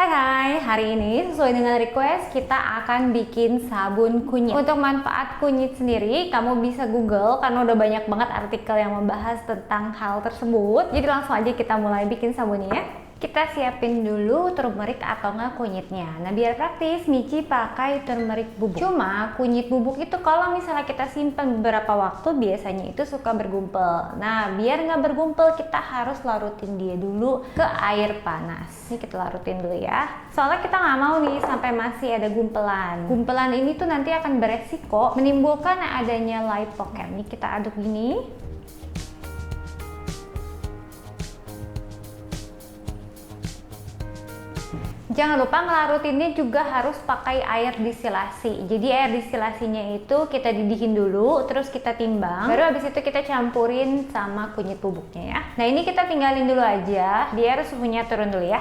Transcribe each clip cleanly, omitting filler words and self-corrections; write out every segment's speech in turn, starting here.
Hai, hari ini sesuai dengan request kita akan bikin sabun kunyit. Untuk manfaat kunyit sendiri, kamu bisa Google karena udah banyak banget artikel yang membahas tentang hal tersebut. Jadi langsung aja kita mulai bikin sabunnya ya. Kita siapin dulu turmeric atau nggak kunyitnya. Nah biar praktis, Michi pakai turmeric bubuk. Cuma kunyit bubuk itu kalau misalnya kita simpan beberapa waktu biasanya itu suka bergumpal. Nah biar nggak bergumpal kita harus larutin dia dulu ke air panas. Ini kita larutin dulu ya. Soalnya kita nggak mau nih sampai masih ada gumpelan. Gumpelan ini tuh nanti akan beresiko menimbulkan adanya lipoken. Ini kita aduk gini. Jangan lupa ngelarutinnya juga harus pakai air distilasi. Jadi air distilasinya itu kita didihin dulu, terus kita timbang. Baru habis itu kita campurin sama kunyit bubuknya ya. Nah ini kita tinggalin dulu aja, biar suhunya turun dulu ya.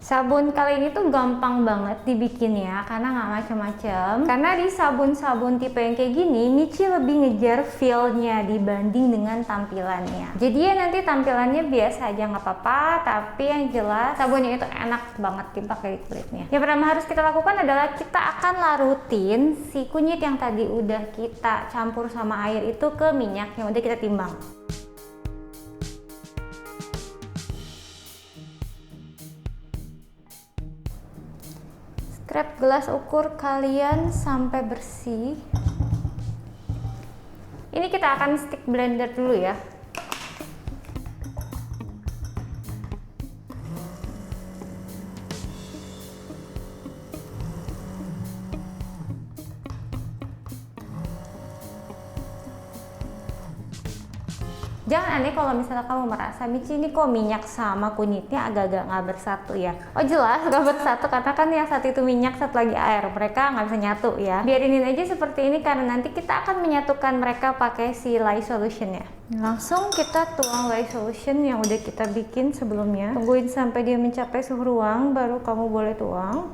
Sabun kali ini tuh gampang banget dibikinnya karena nggak macem-macem. Karena di sabun-sabun tipe yang kayak gini, Michi lebih ngejar feel-nya dibanding dengan tampilannya. Jadi ya nanti tampilannya biasa aja nggak apa-apa, tapi yang jelas sabunnya itu enak banget dipakai di kulitnya. Yang pertama harus kita lakukan adalah kita akan larutin si kunyit yang tadi udah kita campur sama air itu ke minyak yang udah kita timbang. Scrap gelas ukur kalian sampai bersih. Ini kita akan stick blender dulu ya. Jangan aneh kalau misalnya kamu merasa Michi ini kok minyak sama kunyitnya agak-agak nggak bersatu ya. Oh jelas nggak bersatu karena kan yang satu itu minyak, satu lagi air. Mereka nggak bisa nyatu ya. Biarin aja seperti ini karena nanti kita akan menyatukan mereka pakai si lye solution ya. Langsung kita tuang lye solution yang udah kita bikin sebelumnya. Tungguin sampai dia mencapai suhu ruang baru kamu boleh tuang.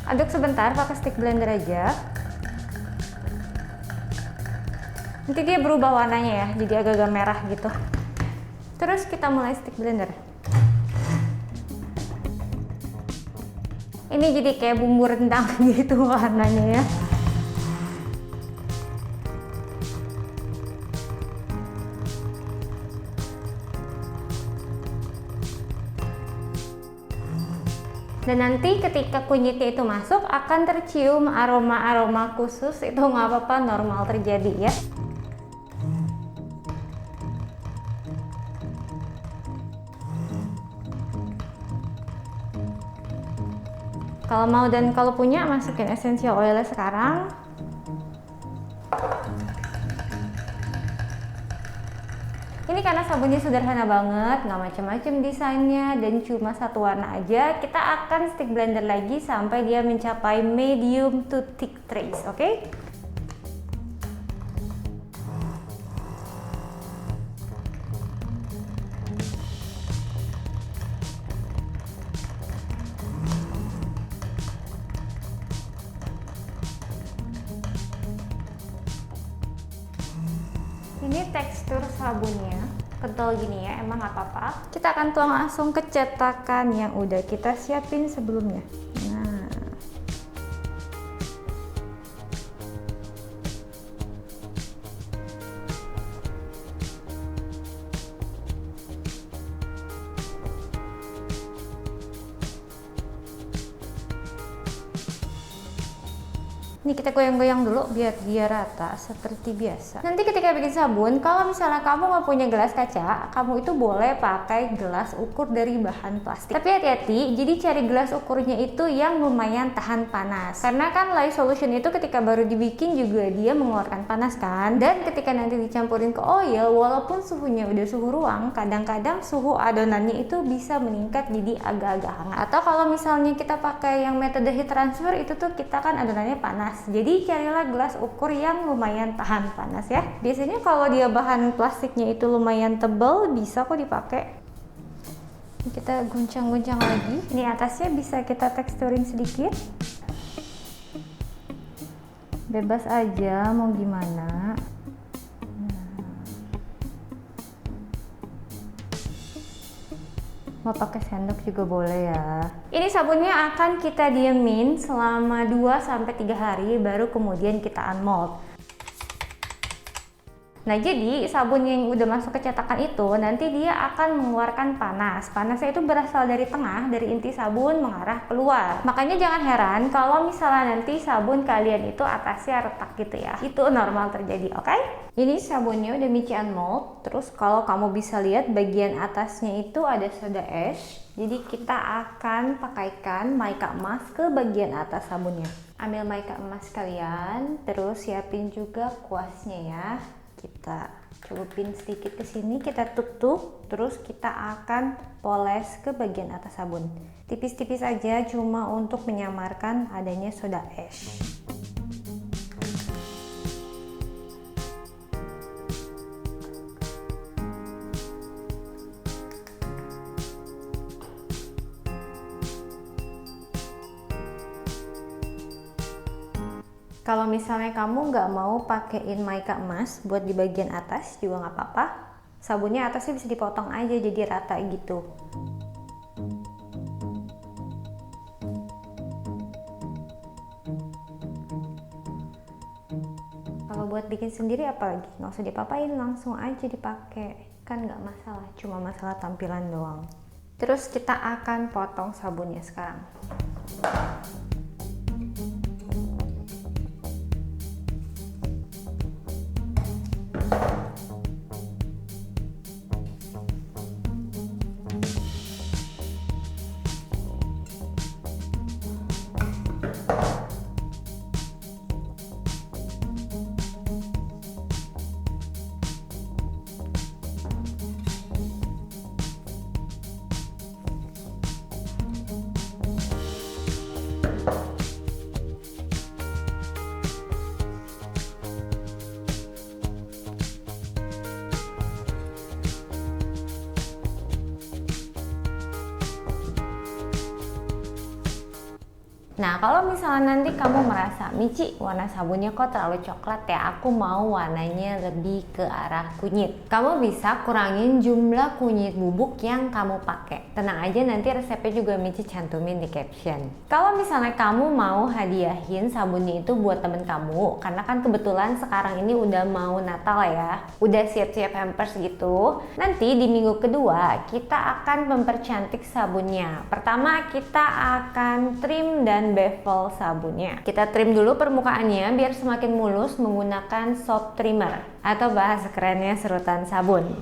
Aduk sebentar pakai stick blender aja. Nanti dia berubah warnanya ya, jadi agak-agak merah gitu. Terus kita mulai stick blender. Ini jadi kayak bumbu rendang gitu warnanya ya. Dan nanti ketika kunyitnya itu masuk akan tercium aroma-aroma khusus, itu nggak apa-apa, normal terjadi ya. Kalau mau dan kalau punya, masukin essential oilnya sekarang. Ini karena sabunnya sederhana banget, nggak macam-macam desainnya dan cuma satu warna aja. Kita akan stick blender lagi sampai dia mencapai medium to thick trace, oke? Ini tekstur sabunnya kental gini ya, emang nggak apa-apa. Kita akan tuang langsung ke cetakan yang udah kita siapin sebelumnya. Nah, ini kita goyang-goyang dulu biar dia rata seperti biasa. Nanti ketika bikin sabun, kalau misalnya kamu nggak punya gelas kaca, kamu itu boleh pakai gelas ukur dari bahan plastik. Tapi hati-hati, jadi cari gelas ukurnya itu yang lumayan tahan panas. Karena kan lye solution itu ketika baru dibikin juga dia mengeluarkan panas kan. Dan ketika nanti dicampurin ke oil, walaupun suhunya udah suhu ruang, kadang-kadang suhu adonannya itu bisa meningkat jadi agak-agak hangat. Atau kalau misalnya kita pakai yang metode heat transfer, itu tuh kita kan adonannya panas. Jadi carilah gelas ukur yang lumayan tahan panas ya. Biasanya kalau dia bahan plastiknya itu lumayan tebal, bisa kok dipakai. Kita guncang-guncang lagi. Ini atasnya bisa kita teksturin sedikit. Bebas aja mau gimana. Mau pakai sendok juga boleh ya. Ini sabunnya akan kita diemin selama 2-3 hari baru kemudian kita unmold. Nah, jadi sabun yang udah masuk ke cetakan itu nanti dia akan mengeluarkan panas. Panasnya itu berasal dari tengah, dari inti sabun mengarah keluar. Makanya jangan heran kalau misalnya nanti sabun kalian itu atasnya retak gitu ya. Itu normal terjadi, oke? Ini sabunnya udah Michi unmold. Terus kalau kamu bisa lihat bagian atasnya itu ada soda ash. Jadi kita akan pakaikan mica emas ke bagian atas sabunnya. Ambil mica emas kalian, terus siapin juga kuasnya ya. Kita celupin sedikit ke sini, kita tutup, terus kita akan poles ke bagian atas sabun. Tipis-tipis aja, cuma untuk menyamarkan adanya soda ash. Kalau misalnya kamu nggak mau pakein mica emas buat di bagian atas juga nggak apa-apa. Sabunnya atasnya bisa dipotong aja jadi rata gitu. Kalau buat bikin sendiri apalagi nggak usah dipapain, langsung aja dipakai. Kan nggak masalah, cuma masalah tampilan doang. Terus kita akan potong sabunnya sekarang. Nah, kalau misalnya nanti kamu merasa, Michi, warna sabunnya kok terlalu coklat ya, aku mau warnanya lebih ke arah kunyit. Kamu bisa kurangin jumlah kunyit bubuk yang kamu pakai. Tenang aja, nanti resepnya juga Michi cantumin di caption. Kalau misalnya kamu mau hadiahin sabunnya itu buat temen kamu, karena kan kebetulan sekarang ini udah mau Natal ya, udah siap-siap hampers gitu. Nanti di minggu kedua, kita akan mempercantik sabunnya. Pertama, kita akan trim dan bevel sabunnya. Kita trim dulu permukaannya biar semakin mulus menggunakan soft trimmer atau bahasa kerennya serutan sabun.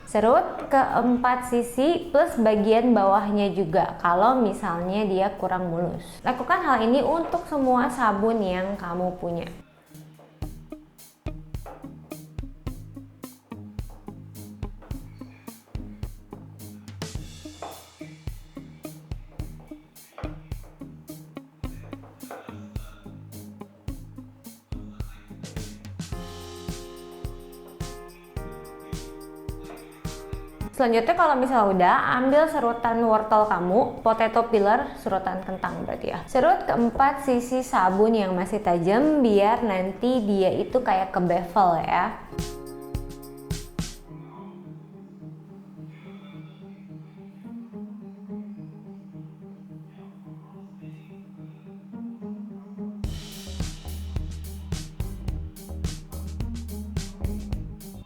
Serut ke 4 sisi plus bagian bawahnya juga kalau misalnya dia kurang mulus. Lakukan hal ini untuk semua sabun yang kamu punya. Selanjutnya kalau misalnya udah, ambil serutan wortel kamu, potato peeler, serutan kentang berarti ya. Serut ke 4 sisi sabun yang masih tajam biar nanti dia itu kayak ke bevel ya.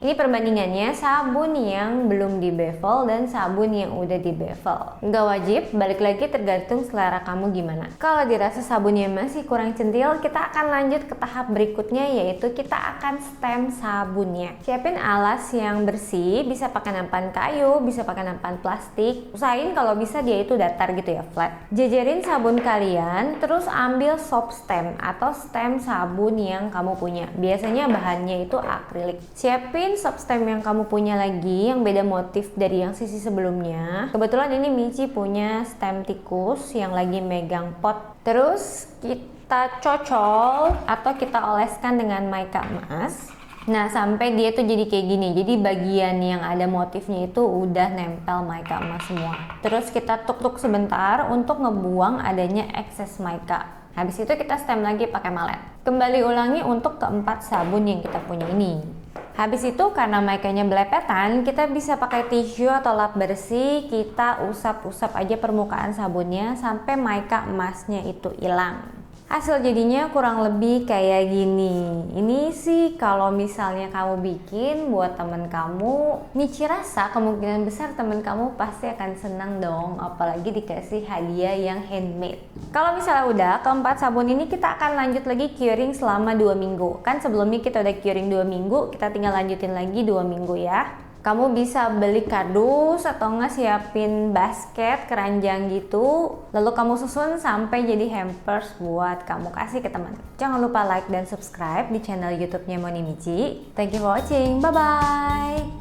Ini perbandingannya sabun yang belum di bevel dan sabun yang udah di bevel. Nggak wajib, balik lagi tergantung selera kamu gimana. Kalau dirasa sabunnya masih kurang centil, kita akan lanjut ke tahap berikutnya, yaitu kita akan stem sabunnya. Siapin alas yang bersih, bisa pakai nampan kayu, bisa pakai nampan plastik. Usahain kalau bisa dia itu datar gitu ya, flat. Jajarin sabun kalian, terus ambil soft stem atau stem sabun yang kamu punya. Biasanya bahannya itu akrilik. Siapin soft stem yang kamu punya lagi yang beda motif dari yang sisi sebelumnya. Kebetulan ini Michi punya stem tikus yang lagi megang pot. Terus kita cocol atau kita oleskan dengan mica emas. Nah, sampai dia tuh jadi kayak gini. Jadi bagian yang ada motifnya itu udah nempel mica emas semua. Terus kita tuk-tuk sebentar untuk ngebuang adanya excess mica. Habis itu kita stem lagi pakai malet. Kembali ulangi untuk keempat sabun yang kita punya ini. Habis itu karena maikanya belepetan, kita bisa pakai tisu atau lap bersih, kita usap-usap aja permukaan sabunnya sampai maika emasnya itu hilang. Hasil jadinya kurang lebih kayak gini. Ini sih kalau misalnya kamu bikin buat temen kamu, Michi rasa kemungkinan besar temen kamu pasti akan senang dong, apalagi dikasih hadiah yang handmade. Kalau misalnya udah, keempat sabun ini kita akan lanjut lagi curing selama 2 minggu. Kan sebelumnya kita udah curing 2 minggu, kita tinggal lanjutin lagi 2 minggu ya. Kamu bisa beli kardus atau nggak siapin basket, keranjang gitu. Lalu kamu susun sampai jadi hampers buat kamu kasih ke teman. Jangan lupa like dan subscribe di channel YouTube-nya Moni Michi. Thank you for watching. Bye-bye.